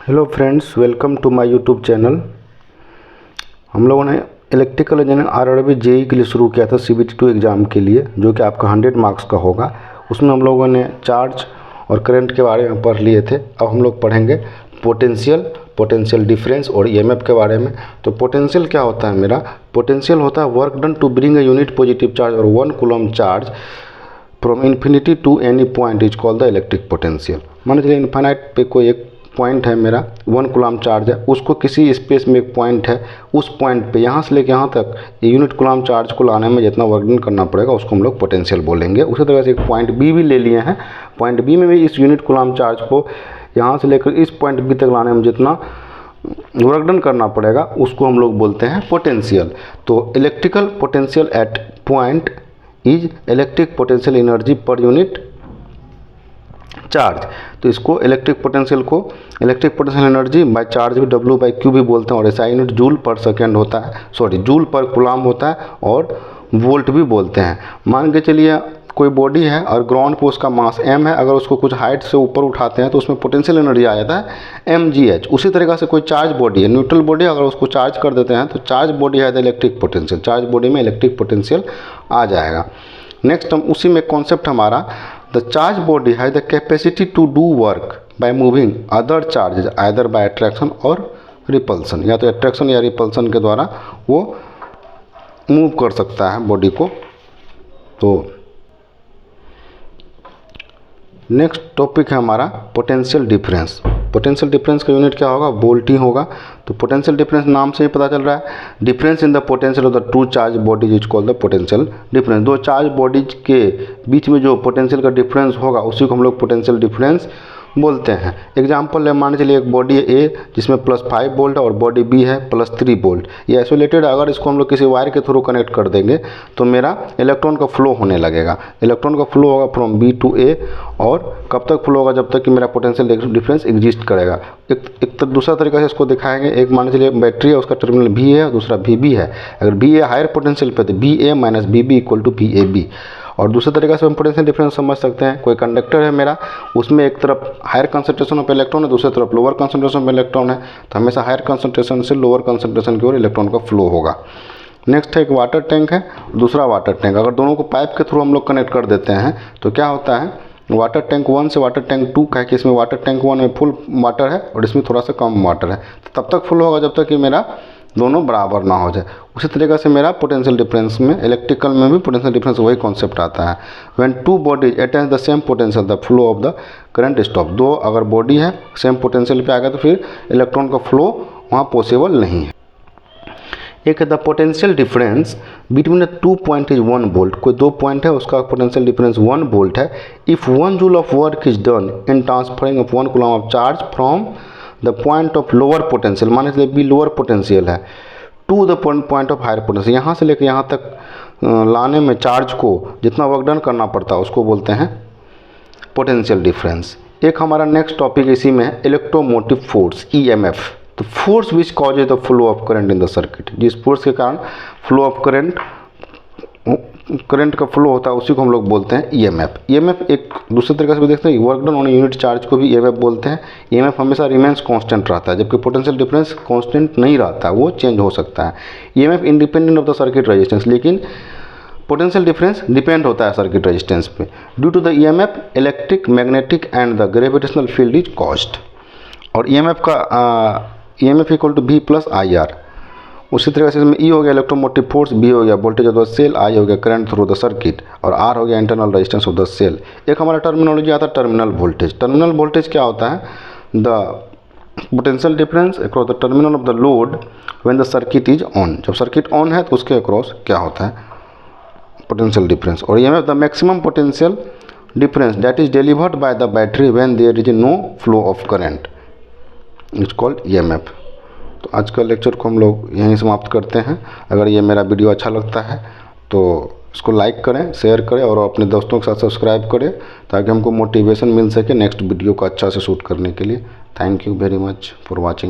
Hello friends, welcome to my YouTube channel. हम लोगों ने इलेक्ट्रिकल इंजीनियरिंग आरआरबी जेई के लिए शुरू किया था CBT2 एग्ज़ाम के लिए, जो कि आपका 100 मार्क्स का होगा। उसमें हम लोगों ने चार्ज और करंट के बारे में पढ़ लिए थे। अब हम लोग पढ़ेंगे पोटेंशियल डिफरेंस और EMF के बारे में। तो पोटेंशियल क्या होता है? मेरा पोटेंशियल होता है work done to bring a unit positive charge और 1 coulomb charge from infinity to any point is called the electric potential. मान लीजिए इन्फाइनाइट पे कोई एक पॉइंट है, मेरा 1 कूलम चार्ज है, उसको किसी स्पेस में एक पॉइंट है, उस पॉइंट पे यहाँ से लेके यहाँ तक यूनिट कूलम चार्ज को लाने में जितना वर्क डन करना पड़ेगा उसको हम लोग पोटेंशियल बोलेंगे। उसी तरह से एक पॉइंट बी भी ले लिए हैं, पॉइंट बी में भी इस यूनिट कूलम चार्ज को यहाँ से लेकर इस पॉइंट बी तक लाने में जितना वर्क डन करना पड़ेगा उसको हम लोग बोलते हैं पोटेंशियल। तो electrical potential at point is electric potential energy per unit charge. तो इसको electric potential energy by charge भी W/Q भी बोलते हैं, और ऐसा यूनिट जूल पर सेकेंड होता है, जूल पर कूलम होता है, और वोल्ट भी बोलते हैं। मान के चलिए कोई बॉडी है और ग्राउंड पे उसका मास m है, अगर उसको कुछ हाइट से ऊपर उठाते हैं तो उसमें पोटेंशियल एनर्जी आ जाता है mgh। उसी तरीक़े से कोई चार्ज बॉडी है, न्यूट्रल बॉडी, अगर उसको चार्ज कर देते हैं तो चार्ज बॉडी है the electric potential, charge body में इलेक्ट्रिक पोटेंशियल आ जाएगा। नेक्स्ट हम उसी में कॉन्सेप्ट हमारा द चार्ज बॉडी है the capacity to do work by moving other charges either by attraction और रिपल्सन, या तो अट्रैक्शन या रिपल्सन के द्वारा वो मूव कर सकता है बॉडी को। तो नेक्स्ट टॉपिक है हमारा पोटेंशियल डिफरेंस। पोटेंशियल डिफरेंस का यूनिट क्या होगा? वोल्ट ही होगा। तो पोटेंशियल डिफरेंस नाम से ही पता चल रहा है, difference in the potential of the two charge bodies is called the potential difference. दो चार्ज बॉडीज के बीच में जो पोटेंशियल का डिफरेंस होगा उसी को हम लोग पोटेंशियल डिफरेंस बोलते हैं। एग्जाम्पल है, मान चलिए एक बॉडी है A जिसमें +5 वोल्ट है और बॉडी B है +3 वोल्ट। ये आइसोलेटेड, अगर इसको हम लोग किसी वायर के थ्रू कनेक्ट कर देंगे तो मेरा इलेक्ट्रॉन का फ्लो होने लगेगा। इलेक्ट्रॉन का फ्लो होगा फ्रॉम B टू A, और कब तक फ्लो होगा? जब तक कि मेरा पोटेंशियल डिफरेंस एग्जिस्ट करेगा। एक दूसरा तरीका से इसको दिखाएंगे। एक मान चलिए बैटरी है, उसका टर्मिनल V है और दूसरा VB है। अगर BA हायर पोटेंशियल पे तो BA minus BB equal to VAB। और दूसरे तरीके से हम पोटेंशियल डिफरेंस समझ सकते हैं, कोई कंडक्टर है मेरा, उसमें एक तरफ हायर कंसंट्रेशन ऑफ इलेक्ट्रॉन है, दूसरी तरफ लोअर कंसंट्रेशन ऑफ इलेक्ट्रॉन है, तो हमेशा हायर कंसंट्रेशन से लोअर कंसंट्रेशन की ओर इलेक्ट्रॉन का फ्लो होगा। नेक्स्ट है एक वाटर टैंक है, दूसरा वाटर टैंक। अगर दोनों को पाइप के थ्रू हम लोग कनेक्ट कर देते हैं तो क्या होता है, वाटर टैंक 1 से वाटर टैंक 2 का है कि इसमें वाटर टैंक 1 में फुल वाटर है और इसमें थोड़ा सा कम वाटर है, तो तब तक फुल होगा जब तक कि मेरा दोनों बराबर ना हो जाए। उसी तरीके से मेरा पोटेंशियल डिफरेंस में, इलेक्ट्रिकल में भी पोटेंशियल डिफरेंस वही कॉन्सेप्ट आता है। When two bodies attach the same potential the flow of the current stop. दो अगर बॉडी है सेम पोटेंशियल पे आ गया तो फिर इलेक्ट्रॉन का फ्लो वहाँ पॉसिबल नहीं है। एक है the potential difference between the 2 point is 1 volt. कोई 2 पॉइंट है, उसका पोटेंशियल डिफरेंस 1 वोल्ट है। If 1 joule of work is done in transferring of 1 coulomb of charge from the point of lower potential, मान लीजिए बी लोअर पोटेंशियल है, to the point of higher potential, यहाँ से लेकर यहाँ तक लाने में चार्ज को जितना वर्क डन करना पड़ता है उसको बोलते हैं पोटेंशियल डिफरेंस। एक हमारा नेक्स्ट टॉपिक इसी में है इलेक्ट्रोमोटिव फोर्स EMF। तो force which causes the flow of current in the circuit, जिस फोर्स के कारण फ्लो ऑफ करंट का फ्लो होता है उसी को हम लोग बोलते हैं EMF। एक दूसरे तरीके से भी देखते हैं, work done on unit charge को भी EMF बोलते हैं। EMF हमेशा रिमेंस कांस्टेंट रहता है, जबकि पोटेंशियल डिफरेंस कांस्टेंट नहीं रहता, वो चेंज हो सकता है। EMF independent of the circuit resistance, लेकिन पोटेंशियल डिफरेंस डिपेंड होता है सर्किट रेजिस्टेंस पे। Due to the EMF electric, magnetic and the gravitational field is caused. और EMF का EMF equal to V plus IR। उसी तरह से इसमें E हो गया इलेक्ट्रोमोटिव फोर्स, B हो गया voltage of the cell, I हो गया करंट थ्रू द सर्किट, और R हो गया internal resistance of the cell. एक हमारा टर्मिनोलॉजी आता है टर्मिनल वोल्टेज। टर्मिनल वोल्टेज क्या होता है? The potential difference across the terminal of the load when the circuit is on. जब सर्किट ऑन है तो उसके अक्रॉस क्या होता है? Potential difference. और EMF the maximum potential difference that is delivered by the battery when there is no flow of current is called EMF। तो आज का लेक्चर को हम लोग यहीं समाप्त करते हैं। अगर ये मेरा वीडियो अच्छा लगता है तो इसको लाइक करें, शेयर करें और अपने दोस्तों के साथ सब्सक्राइब करें, ताकि हमको मोटिवेशन मिल सके नेक्स्ट वीडियो को अच्छा से शूट करने के लिए। Thank you very much for watching.